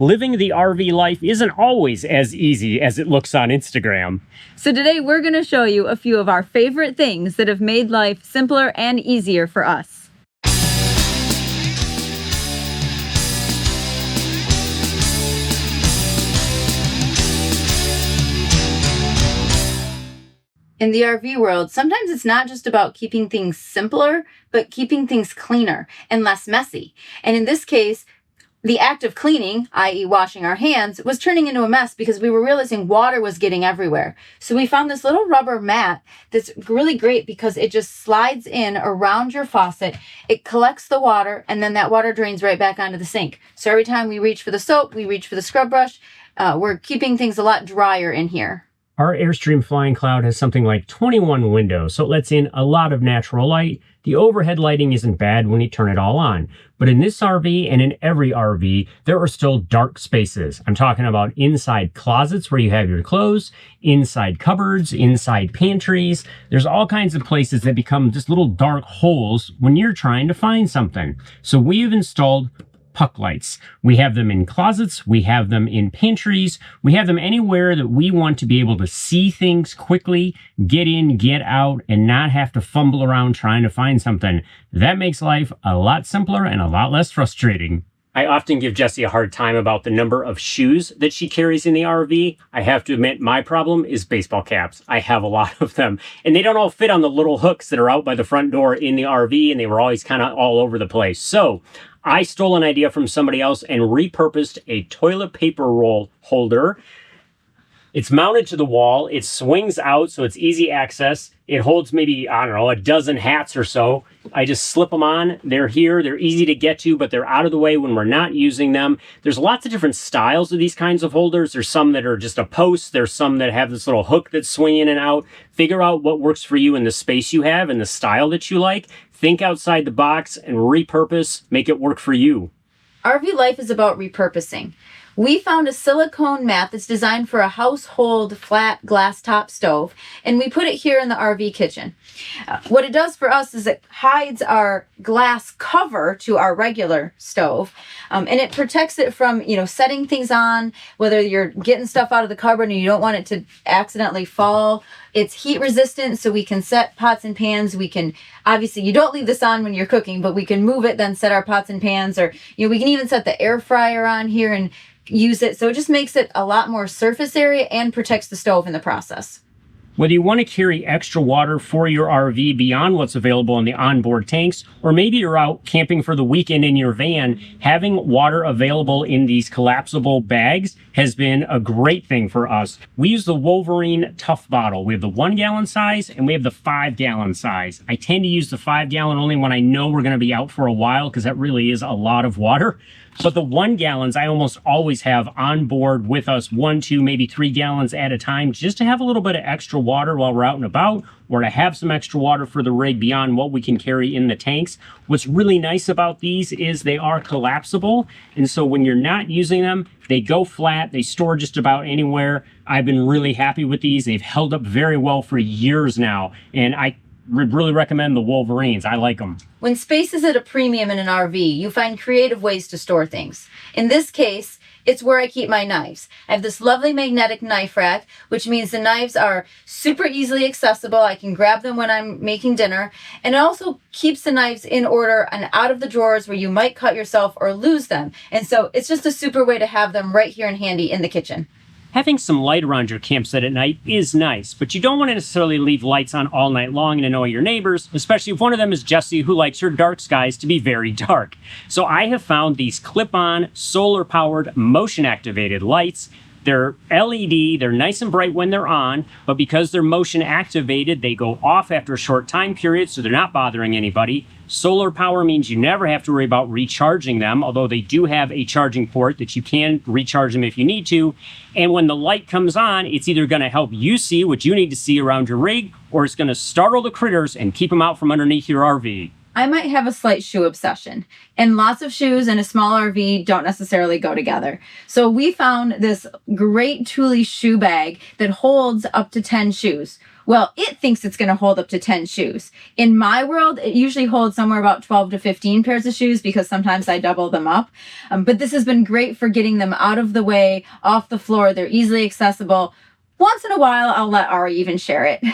Living the RV life isn't always as easy as it looks on Instagram. So today we're going to show you a few of our favorite things that have made life simpler and easier for us. In the RV world, sometimes it's not just about keeping things simpler, but keeping things cleaner and less messy. And in this case, the act of cleaning, i.e. washing our hands, was turning into a mess because we were realizing water was getting everywhere. So we found this little rubber mat that's really great because it just slides in around your faucet. It collects the water, and then that water drains right back onto the sink. So every time we reach for the soap, we reach for the scrub brush, we're keeping things a lot drier in here. Our Airstream Flying Cloud has something like 21 windows, so it lets in a lot of natural light. The overhead lighting isn't bad when you turn it all on. But in this RV and in every RV, there are still dark spaces. I'm talking about inside closets where you have your clothes, inside cupboards, inside pantries. There's all kinds of places that become just little dark holes when you're trying to find something. So we have installed puck lights. We have them in closets, we have them in pantries, we have them anywhere that we want to be able to see things quickly, get in, get out, and not have to fumble around trying to find something. That makes life a lot simpler and a lot less frustrating. I often give Jessie a hard time about the number of shoes that she carries in the RV. I have to admit, my problem is baseball caps. I have a lot of them, and they don't all fit on the little hooks that are out by the front door in the RV, and they were always kind of all over the place. So I stole an idea from somebody else and repurposed a toilet paper roll holder. It's mounted to the wall. It swings out, so it's easy access. It holds maybe, I don't know, a dozen hats or so. I just slip them on. They're here. They're easy to get to, but they're out of the way when we're not using them. There's lots of different styles of these kinds of holders. There's some that are just a post. There's some that have this little hook that swing in and out. Figure out what works for you in the space you have and the style that you like. Think outside the box and repurpose. Make it work for you. RV life is about repurposing. We found a silicone mat that's designed for a household flat glass top stove, and we put it here in the RV kitchen. What it does for us is it hides our glass cover to our regular stove, and it protects it from, setting things on, whether you're getting stuff out of the cupboard and you don't want it to accidentally fall. It's heat resistant, so we can set pots and pans. We can, obviously, you don't leave this on when you're cooking, but we can move it, then set our pots and pans, or, we can even set the air fryer on here and use it. So it just makes it a lot more surface area and protects the stove in the process. Whether you want to carry extra water for your RV beyond what's available in the onboard tanks, or maybe you're out camping for the weekend in your van, having water available in these collapsible bags has been a great thing for us. We use the Wolverine Tough bottle. We have the 1 gallon size and we have the 5 gallon size. I tend to use the 5 gallon only when I know we're going to be out for a while because that really is a lot of water. But the 1 gallons I almost always have on board with us, 1, 2, maybe 3 gallons at a time, just to have a little bit of extra water while we're out and about, or to have some extra water for the rig beyond what we can carry in the tanks. What's really nice about these is they are collapsible, and so when you're not using them, they go flat, they store just about anywhere. I've been really happy with these. They've held up very well for years now, and I would really recommend the Wolverines. I like them. When space is at a premium in an RV, you find creative ways to store things. In this case, it's where I keep my knives. I have this lovely magnetic knife rack, which means the knives are super easily accessible. I can grab them when I'm making dinner. And it also keeps the knives in order and out of the drawers where you might cut yourself or lose them. And so it's just a super way to have them right here and handy in the kitchen. Having some light around your campsite at night is nice, but you don't want to necessarily leave lights on all night long and annoy your neighbors, especially if one of them is Jessie, who likes her dark skies to be very dark. So I have found these clip-on, solar-powered, motion-activated lights. They're LED, they're nice and bright when they're on, but because they're motion activated, they go off after a short time period, so they're not bothering anybody. Solar power means you never have to worry about recharging them, although they do have a charging port that you can recharge them if you need to. And when the light comes on, it's either going to help you see what you need to see around your rig, or it's going to startle the critters and keep them out from underneath your RV. I might have a slight shoe obsession, and lots of shoes and a small RV don't necessarily go together. So we found this great Thule shoe bag that holds up to 10 shoes. Well, it thinks it's going to hold up to 10 shoes. In my world, it usually holds somewhere about 12 to 15 pairs of shoes because sometimes I double them up. But this has been great for getting them out of the way, off the floor. They're easily accessible. Once in a while, I'll let Ari even share it.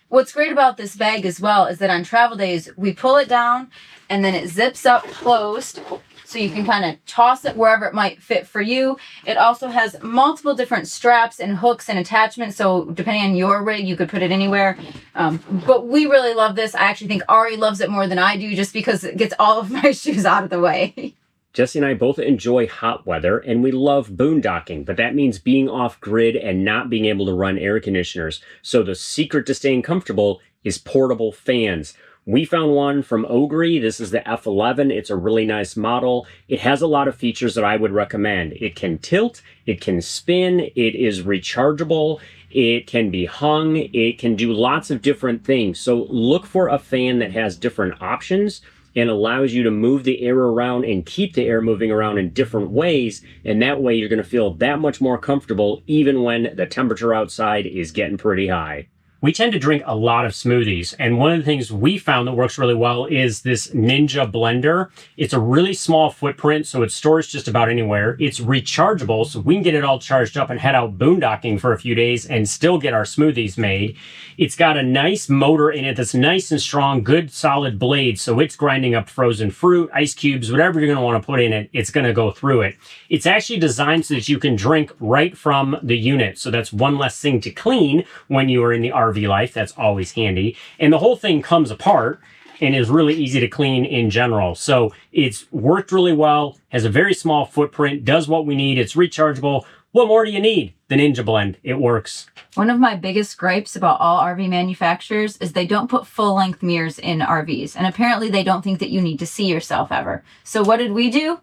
What's great about this bag as well is that on travel days, we pull it down and then it zips up closed. So you can kind of toss it wherever it might fit for you. It also has multiple different straps and hooks and attachments. So depending on your rig, you could put it anywhere. But we really love this. I actually think Ari loves it more than I do just because it gets all of my shoes out of the way. Jesse and I both enjoy hot weather and we love boondocking, but that means being off grid and not being able to run air conditioners. So the secret to staying comfortable is portable fans. We found one from Ogre. This is the F11. It's a really nice model. It has a lot of features that I would recommend. It can tilt, it can spin, it is rechargeable, it can be hung, it can do lots of different things. So look for a fan that has different options and allows you to move the air around and keep the air moving around in different ways. And that way you're going to feel that much more comfortable even when the temperature outside is getting pretty high. We tend to drink a lot of smoothies, and one of the things we found that works really well is this Ninja blender. It's a really small footprint, so it stores just about anywhere. It's rechargeable, so we can get it all charged up and head out boondocking for a few days and still get our smoothies made. It's got a nice motor in it that's nice and strong, good solid blade, so it's grinding up frozen fruit, ice cubes, whatever you're going to want to put in it, it's going to go through it. It's actually designed so that you can drink right from the unit, so that's one less thing to clean when you are in the RV life. That's always handy. And the whole thing comes apart and is really easy to clean in general. So it's worked really well, has a very small footprint, does what we need. It's rechargeable. What more do you need? The Ninja Blend. It works. One of my biggest gripes about all RV manufacturers is they don't put full-length mirrors in RVs. And apparently they don't think that you need to see yourself ever. So what did we do?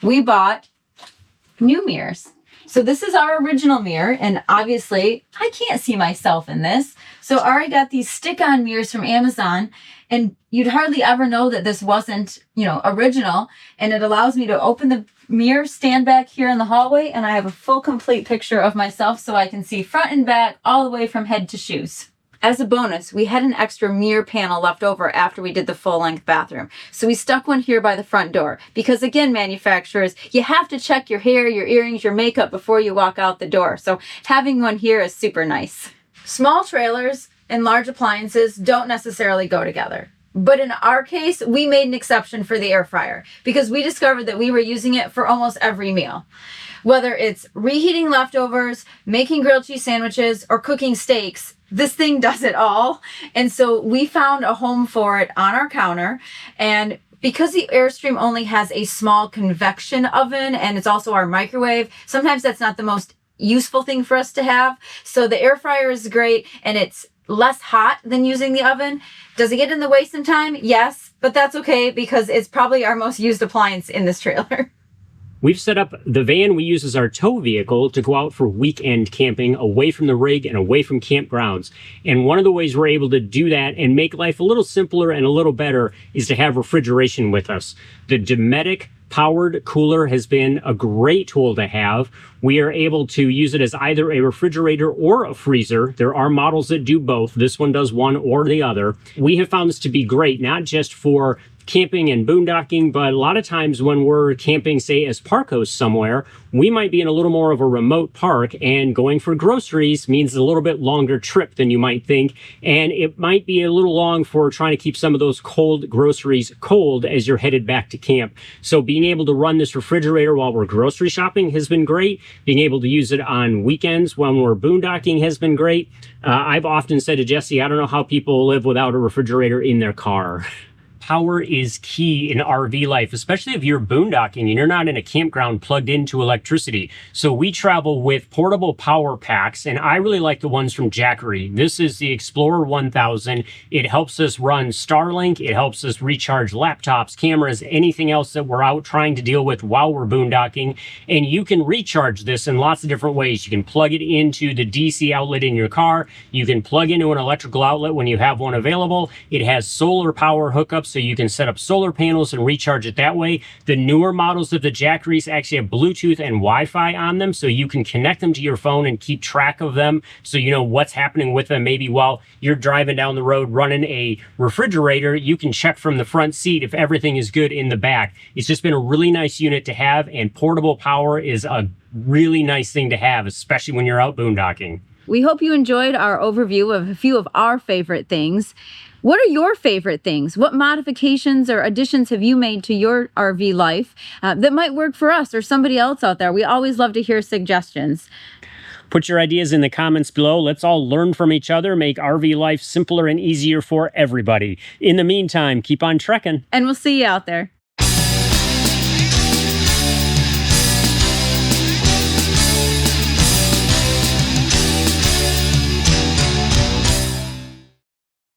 We bought new mirrors. So this is our original mirror, and obviously I can't see myself in this. So Ari got these stick-on mirrors from Amazon, and you'd hardly ever know that this wasn't, original. And it allows me to open the mirror, stand back here in the hallway, and I have a full complete picture of myself so I can see front and back all the way from head to shoes. As a bonus, we had an extra mirror panel left over after we did the full-length bathroom. So we stuck one here by the front door. Because again, manufacturers, you have to check your hair, your earrings, your makeup before you walk out the door. So having one here is super nice. Small trailers and large appliances don't necessarily go together. But in our case, we made an exception for the air fryer because we discovered that we were using it for almost every meal. Whether it's reheating leftovers, making grilled cheese sandwiches, or cooking steaks, this thing does it all. And so we found a home for it on our counter. And because the Airstream only has a small convection oven and it's also our microwave, sometimes that's not the most useful thing for us to have. So the air fryer is great and it's less hot than using the oven. Does it get in the way sometime? Yes, but that's okay because it's probably our most used appliance in this trailer. We've set up the van we use as our tow vehicle to go out for weekend camping away from the rig and away from campgrounds. And one of the ways we're able to do that and make life a little simpler and a little better is to have refrigeration with us. The Dometic powered cooler has been a great tool to have. We are able to use it as either a refrigerator or a freezer. There are models that do both. This one does one or the other. We have found this to be great, not just for camping and boondocking, but a lot of times when we're camping, say, as park hosts somewhere, we might be in a little more of a remote park, and going for groceries means a little bit longer trip than you might think, and it might be a little long for trying to keep some of those cold groceries cold as you're headed back to camp. So being able to run this refrigerator while we're grocery shopping has been great. Being able to use it on weekends when we're boondocking has been great. I've often said to Jesse, I don't know how people live without a refrigerator in their car. Power is key in RV life, especially if you're boondocking and you're not in a campground plugged into electricity. So we travel with portable power packs, and I really like the ones from Jackery. This is the Explorer 1000. It helps us run Starlink. It helps us recharge laptops, cameras, anything else that we're out trying to deal with while we're boondocking. And you can recharge this in lots of different ways. You can plug it into the DC outlet in your car. You can plug into an electrical outlet when you have one available. It has solar power hookups so you can set up solar panels and recharge it that way. The newer models of the Jackeries actually have Bluetooth and Wi-Fi on them, so you can connect them to your phone and keep track of them, so you know what's happening with them. Maybe while you're driving down the road running a refrigerator, you can check from the front seat if everything is good in the back. It's just been a really nice unit to have, and portable power is a really nice thing to have, especially when you're out boondocking. We hope you enjoyed our overview of a few of our favorite things. What are your favorite things? What modifications or additions have you made to your RV life that might work for us or somebody else out there? We always love to hear suggestions. Put your ideas in the comments below. Let's all learn from each other, make RV life simpler and easier for everybody. In the meantime, keep on trekking. And we'll see you out there.